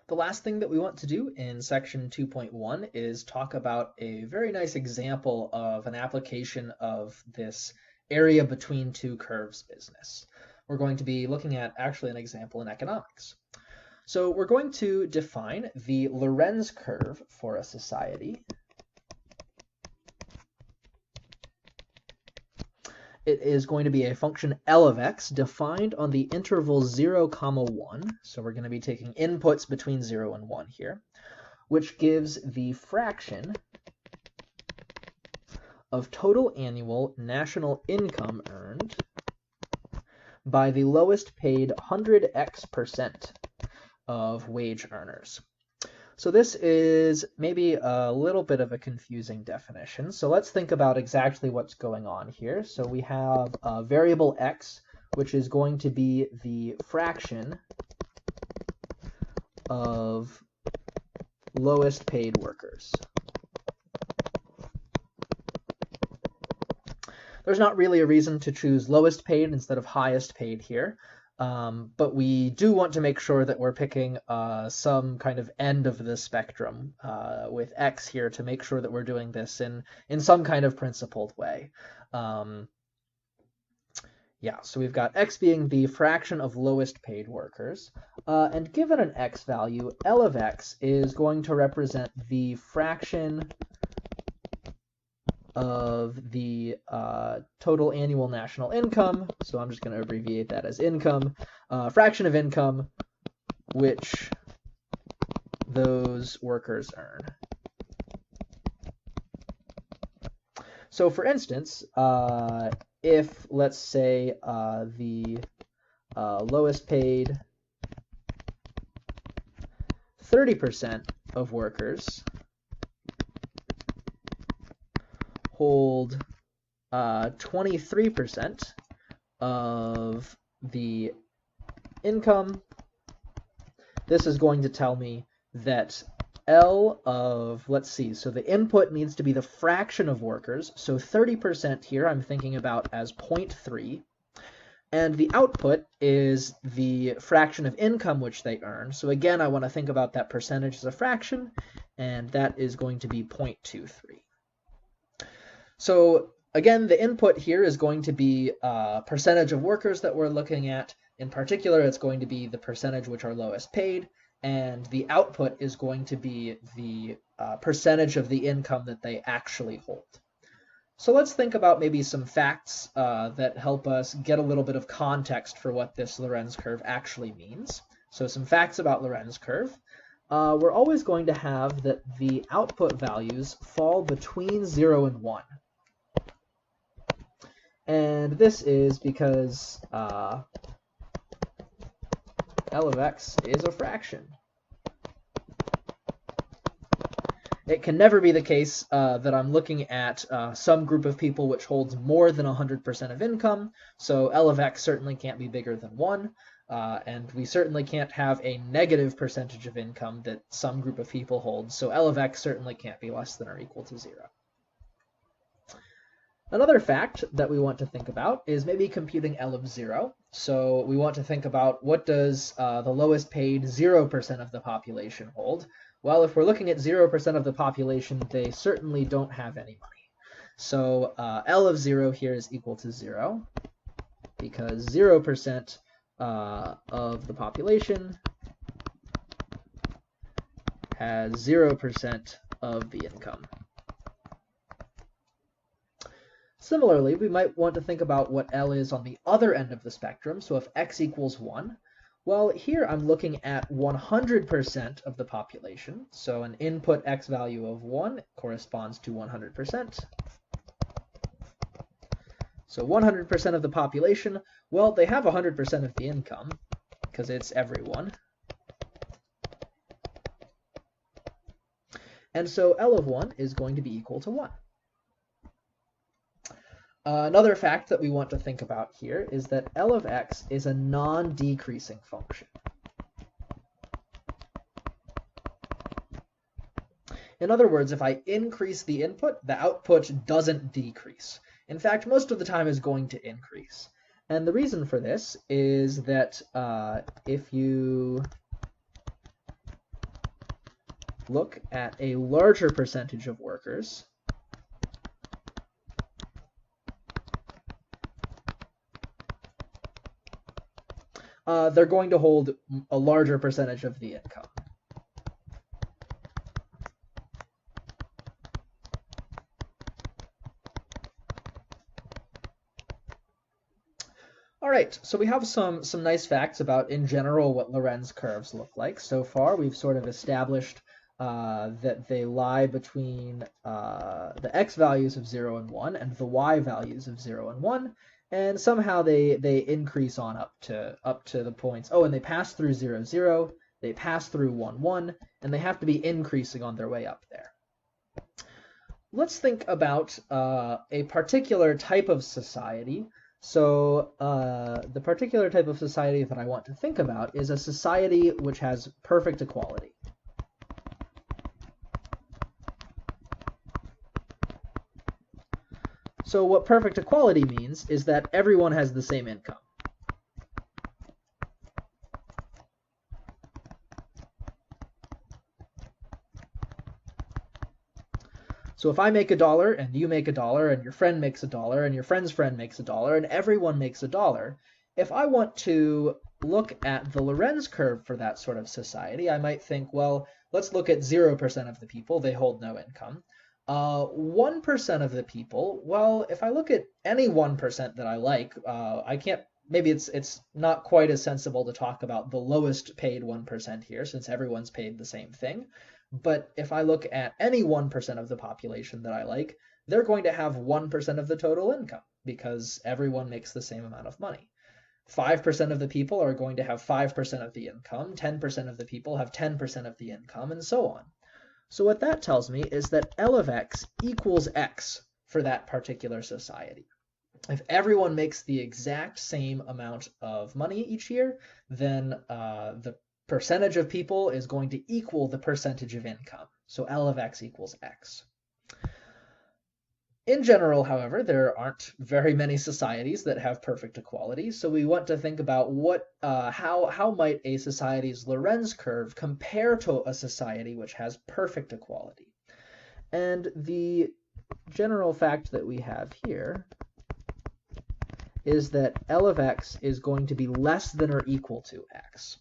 The last thing that we want to do in section 2.1 is talk about a very nice example of an application of this area between two curves business. We're going to be looking at actually an example in economics. So we're going to define the Lorenz curve for a society. It is going to be a function L of x defined on the interval 0, 1. So we're going to be taking inputs between 0 and 1 here, which gives the fraction of total annual national income earned by the lowest paid 100x% of wage earners. So this is maybe a little bit of a confusing definition. So let's think about exactly what's going on here. So we have a variable x, which is going to be the fraction of lowest paid workers. There's not really a reason to choose lowest paid instead of highest paid here. But we do want to make sure that we're picking some kind of end of the spectrum with x here to make sure that we're doing this in some kind of principled way. Yeah, so we've got x being the fraction of lowest paid workers, and given an x value, L of x is going to represent the fraction of the total annual national income, so I'm just going to abbreviate that as income, fraction of income which those workers earn. So for instance, if let's say the lowest paid 30% of workers hold 23% of the income, this is going to tell me that L of, let's see, so the input needs to be the fraction of workers, so 30% here I'm thinking about as 0.3, and the output is the fraction of income which they earn. So again, I want to think about that percentage as a fraction, and that is going to be 0.23. So again, the input here is going to be percentage of workers that we're looking at. In particular, it's going to be the percentage which are lowest paid, and the output is going to be the percentage of the income that they actually hold. So let's think about maybe some facts that help us get a little bit of context for what this Lorenz curve actually means. So some facts about Lorenz curve. We're always going to have that the output values fall between 0 and 1. And this is because L of x is a fraction. It can never be the case that I'm looking at some group of people which holds more than 100% of income, so L of x certainly can't be bigger than 1, and we certainly can't have a negative percentage of income that some group of people holds, so L of x certainly can't be less than or equal to 0. Another fact that we want to think about is maybe computing L of 0. So we want to think about what does the lowest paid 0% of the population hold. Well, if we're looking at 0% of the population, they certainly don't have any money. So L of 0 here is equal to 0 because 0% of the population has 0% of the income. Similarly, we might want to think about what L is on the other end of the spectrum. So if x equals 1, well, here I'm looking at 100% of the population. So an input x value of 1 corresponds to 100%. So 100% of the population, well, they have 100% of the income because it's everyone. And so L of 1 is going to be equal to 1. Another fact that we want to think about here is that L of x is a non-decreasing function. In other words, if I increase the input, the output doesn't decrease. In fact, most of the time is going to increase. And the reason for this is that if you look at a larger percentage of workers, they're going to hold a larger percentage of the income. All right, so we have some nice facts about, in general, what Lorenz curves look like. So far, we've sort of established that they lie between the x values of 0 and 1 and the y values of 0 and 1, and somehow they increase on up to the points. Oh, and they pass through 0, 0, they pass through 1, 1, and they have to be increasing on their way up there. Let's think about a particular type of society. So the particular type of society that I want to think about is a society which has perfect equality. So what perfect equality means is that everyone has the same income. So if I make $1 and you make $1 and your friend makes $1 and your friend's friend makes $1 and everyone makes $1, if I want to look at the Lorenz curve for that sort of society, I might think, well, let's look at 0% of the people, they hold no income. 1% of the people, well, if I look at any 1% that I like, I can't, maybe it's not quite as sensible to talk about the lowest paid 1% here, since everyone's paid the same thing. But if I look at any 1% of the population that I like, they're going to have 1% of the total income because everyone makes the same amount of money. 5% of the people are going to have 5% of the income, 10% of the people have 10% of the income, and so on. So what that tells me is that L of x equals x for that particular society. If everyone makes the exact same amount of money each year, then the percentage of people is going to equal the percentage of income. So L of x equals x. In general, however, there aren't very many societies that have perfect equality, so we want to think about how might a society's Lorenz curve compare to a society which has perfect equality. And the general fact that we have here is that L of x is going to be less than or equal to x.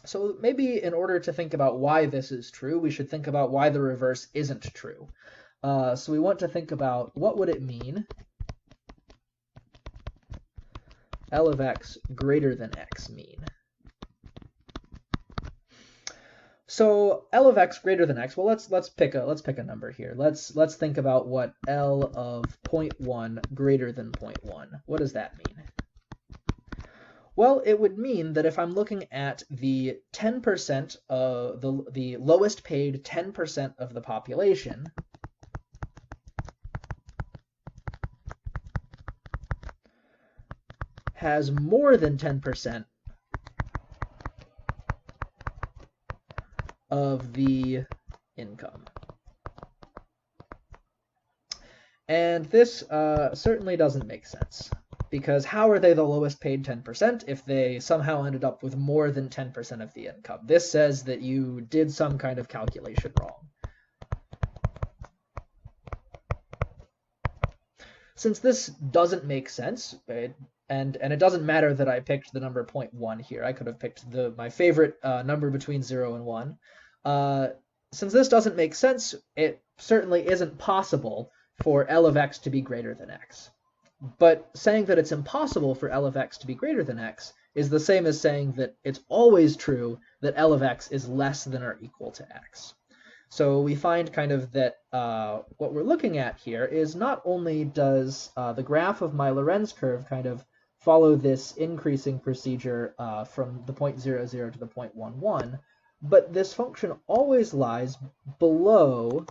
So maybe in order to think about why this is true, we should think about why the reverse isn't true. So we want to think about what would it mean L of x greater than x mean. So L of x greater than x, well, let's pick a number here. Let's think about what L of 0.1 greater than 0.1. What does that mean? Well, it would mean that if I'm looking at the 10% of the lowest paid 10% of the population, has more than 10% of the income. And this certainly doesn't make sense, because how are they the lowest paid 10% if they somehow ended up with more than 10% of the income? This says that you did some kind of calculation wrong. Since this doesn't make sense, and it doesn't matter that I picked the number 0.1 here. I could have picked my favorite number between 0 and 1. Since this doesn't make sense, it certainly isn't possible for L of x to be greater than x. But saying that it's impossible for L of x to be greater than x is the same as saying that it's always true that L of x is less than or equal to x. So we find kind of that what we're looking at here is not only does the graph of my Lorenz curve kind of follow this increasing procedure from the 0.00 to the 0.11, but this function always lies below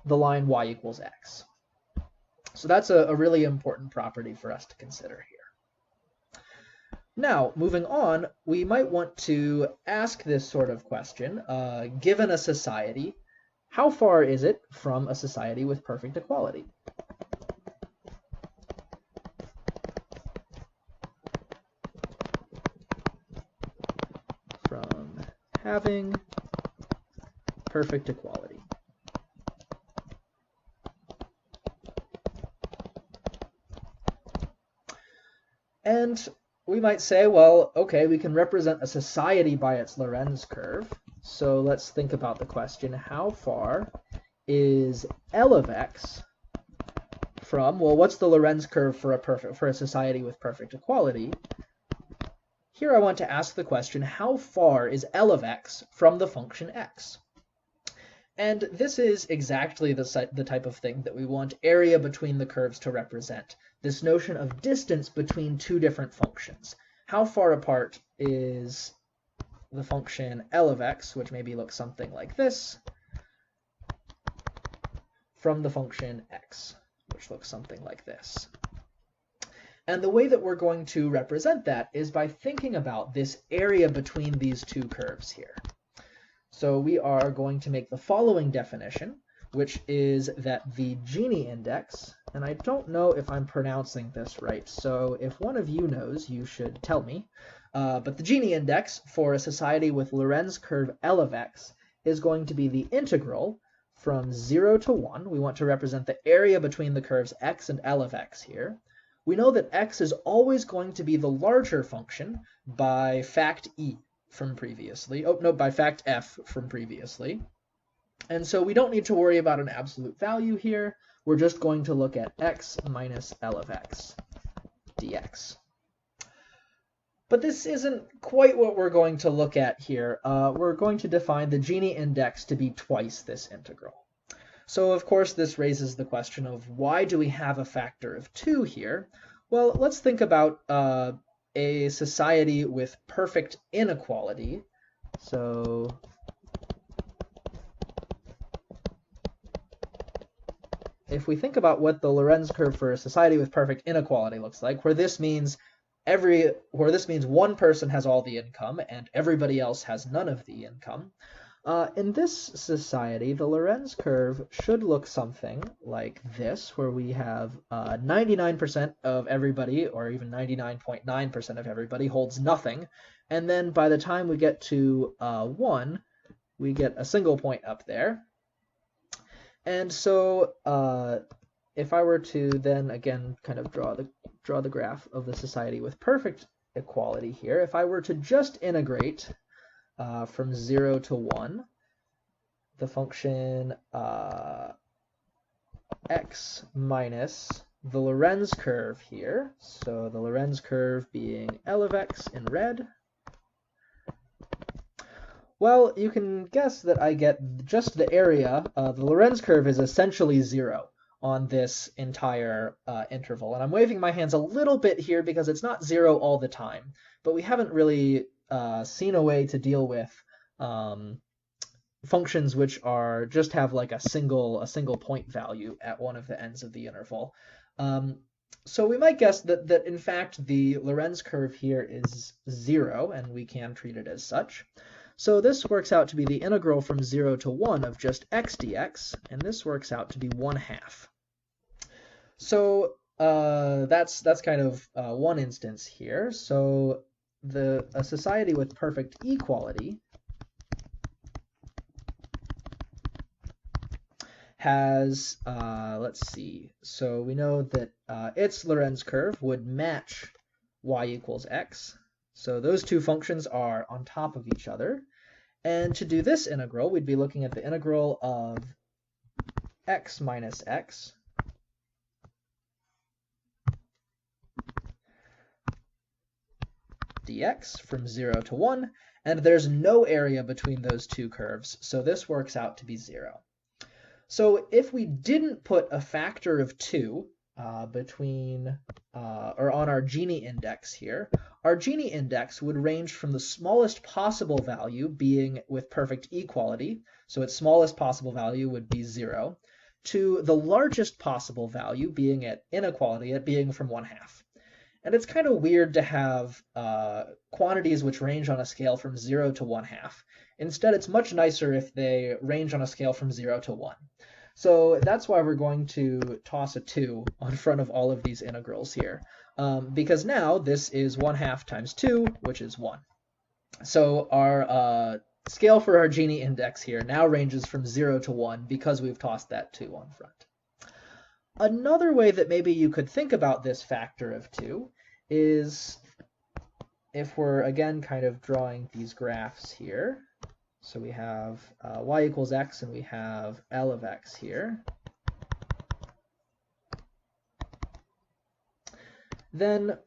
the line y equals x. So that's a really important property for us to consider here. Now, moving on, we might want to ask this sort of question. Given a society, how far is it from a society with perfect equality? From having perfect equality. And we might say, well, okay, we can represent a society by its Lorenz curve. So let's think about the question, how far is L of x from, well, what's the Lorenz curve for a society with perfect equality? Here I want to ask the question, how far is L of x from the function x? And this is exactly the type of thing that we want area between the curves to represent. This notion of distance between two different functions. How far apart is the function L of x, which maybe looks something like this, from the function x, which looks something like this. And the way that we're going to represent that is by thinking about this area between these two curves here. So we are going to make the following definition, which is that the Gini index, and I don't know if I'm pronouncing this right, so if one of you knows, you should tell me, but the Gini index for a society with Lorenz curve L of x is going to be the integral from 0 to 1. We want to represent the area between the curves x and L of x here. We know that x is always going to be the larger function by fact e from previously. Oh, no, by fact f from previously. And so we don't need to worry about an absolute value here. We're just going to look at x minus L of x dx. But this isn't quite what we're going to look at here. We're going to define the Gini index to be twice this integral. So of course this raises the question of why do we have a factor of 2 here? Well, let's think about a society with perfect inequality. So if we think about what the Lorenz curve for a society with perfect inequality looks like, where this means one person has all the income and everybody else has none of the income, in this society, the Lorenz curve should look something like this, where we have 99% of everybody, or even 99.9% of everybody, holds nothing. And then by the time we get to 1, we get a single point up there. And so if I were to then, again, kind of draw the graph of the society with perfect equality here, if I were to just integrate from 0 to 1, the function x minus the Lorenz curve here, so the Lorenz curve being L of x in red, well, you can guess that I get just the area. The Lorenz curve is essentially 0 on this entire interval. And I'm waving my hands a little bit here because it's not 0 all the time, but we haven't really seen a way to deal with functions which are just have like a single point value at one of the ends of the interval. So we might guess that in fact the Lorenz curve here is 0, and we can treat it as such. So this works out to be the integral from 0 to 1 of just x dx, and this works out to be 1/2. So that's kind of one instance here. So a society with perfect equality has, let's see, so we know that its Lorenz curve would match y equals x. So those two functions are on top of each other. And to do this integral, we'd be looking at the integral of x minus x dx from 0 to 1, and there's no area between those two curves, so this works out to be 0. So if we didn't put a factor of 2 between or on our Gini index here, our Gini index would range from the smallest possible value being with perfect equality, so its smallest possible value would be 0, to the largest possible value being at inequality, at being from 1/2. And it's kind of weird to have quantities which range on a scale from 0 to 1/2. Instead, it's much nicer if they range on a scale from 0 to 1. So that's why we're going to toss a 2 on front of all of these integrals here, because now this is 1/2 times 2, which is 1. So our scale for our Gini index here now ranges from 0 to 1 because we've tossed that 2 on front. Another way that maybe you could think about this factor of 2 is if we're, again, kind of drawing these graphs here. So we have y equals x, and we have L of x here. Then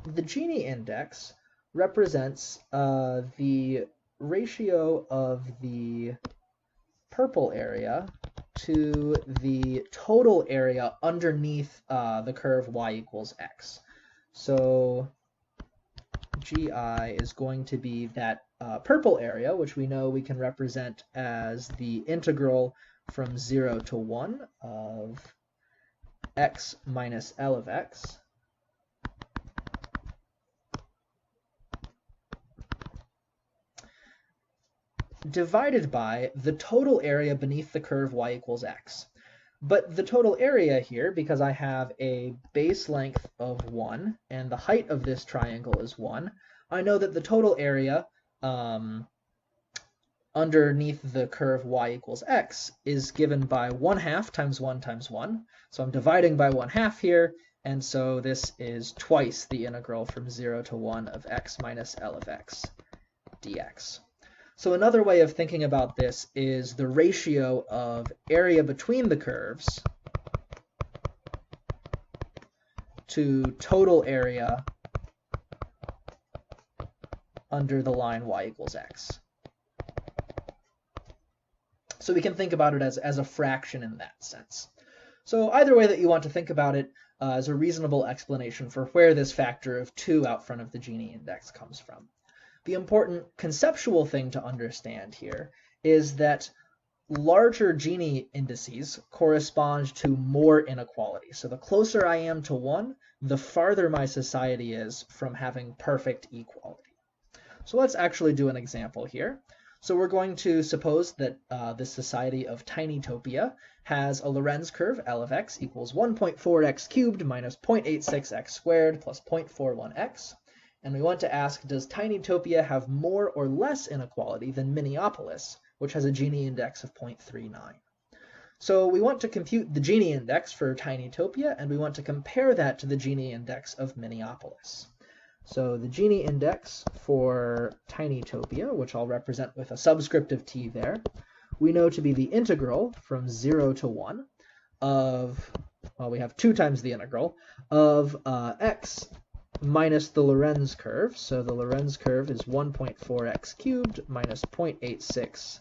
the Gini index represents the ratio of the purple area to the total area underneath the curve y equals x. So Gi is going to be that purple area, which we know we can represent as the integral from 0 to 1 of x minus L of x, divided by the total area beneath the curve y equals x. But the total area here, because I have a base length of 1 and the height of this triangle is 1, I know that the total area underneath the curve y equals x is given by 1/2 times 1 times 1. So I'm dividing by 1/2 here, and so this is twice the integral from 0 to 1 of x minus L of x dx. So another way of thinking about this is the ratio of area between the curves to total area under the line y equals x. So we can think about it as a fraction in that sense. So either way that you want to think about it is a reasonable explanation for where this factor of 2 out front of the Gini index comes from. The important conceptual thing to understand here is that larger Gini indices correspond to more inequality. So the closer I am to 1, the farther my society is from having perfect equality. So let's actually do an example here. So we're going to suppose that this society of Tinytopia has a Lorenz curve L of x equals 1.4x cubed minus 0.86x squared plus 0.41x. And we want to ask, does Tinytopia have more or less inequality than Minneapolis, which has a Gini index of 0.39? So we want to compute the Gini index for Tinytopia, and we want to compare that to the Gini index of Minneapolis. So the Gini index for Tinytopia, which I'll represent with a subscript of t there, we know to be the integral from 0 to 1 of, well, we have 2 times the integral, of x minus the Lorenz curve. So the Lorenz curve is 1.4x cubed minus 0.86x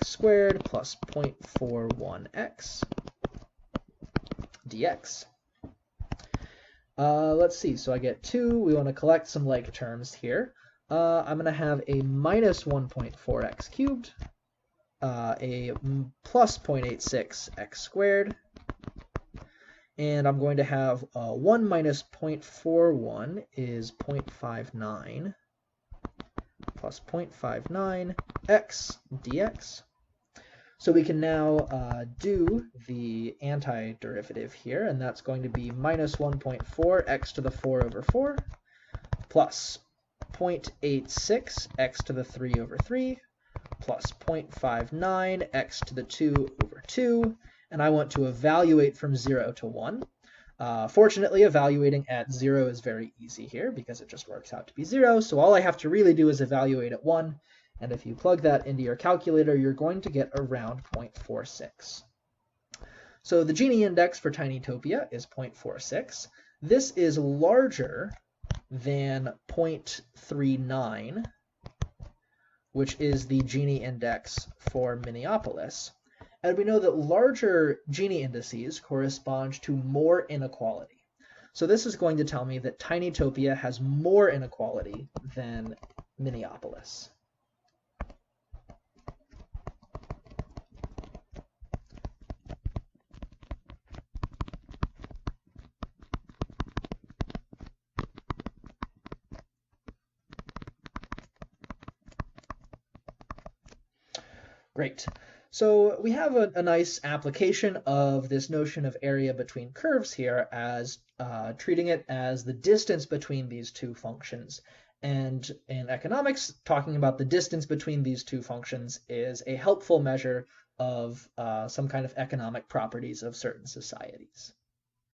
squared plus 0.41x dx. Let's see, so I get 2. We want to collect some like terms here. I'm going to have a minus 1.4x cubed, a plus 0.86x squared, and I'm going to have 1 minus 0.41 is 0.59 plus 0.59x dx. So we can now do the antiderivative here, and that's going to be minus 1.4 x to the 4 over 4 plus 0.86 x to the 3 over 3 plus 0.59 x to the 2 over 2. And I want to evaluate from 0 to 1. Fortunately, evaluating at 0 is very easy here because it just works out to be 0. So all I have to really do is evaluate at 1. And if you plug that into your calculator, you're going to get around 0.46. So the Gini index for Tinytopia is 0.46. This is larger than 0.39, which is the Gini index for Minneapolis. And we know that larger Gini indices correspond to more inequality. So this is going to tell me that Tinytopia has more inequality than Minneapolis. Great. So we have a nice application of this notion of area between curves here as treating it as the distance between these two functions. And in economics, talking about the distance between these two functions is a helpful measure of some kind of economic properties of certain societies.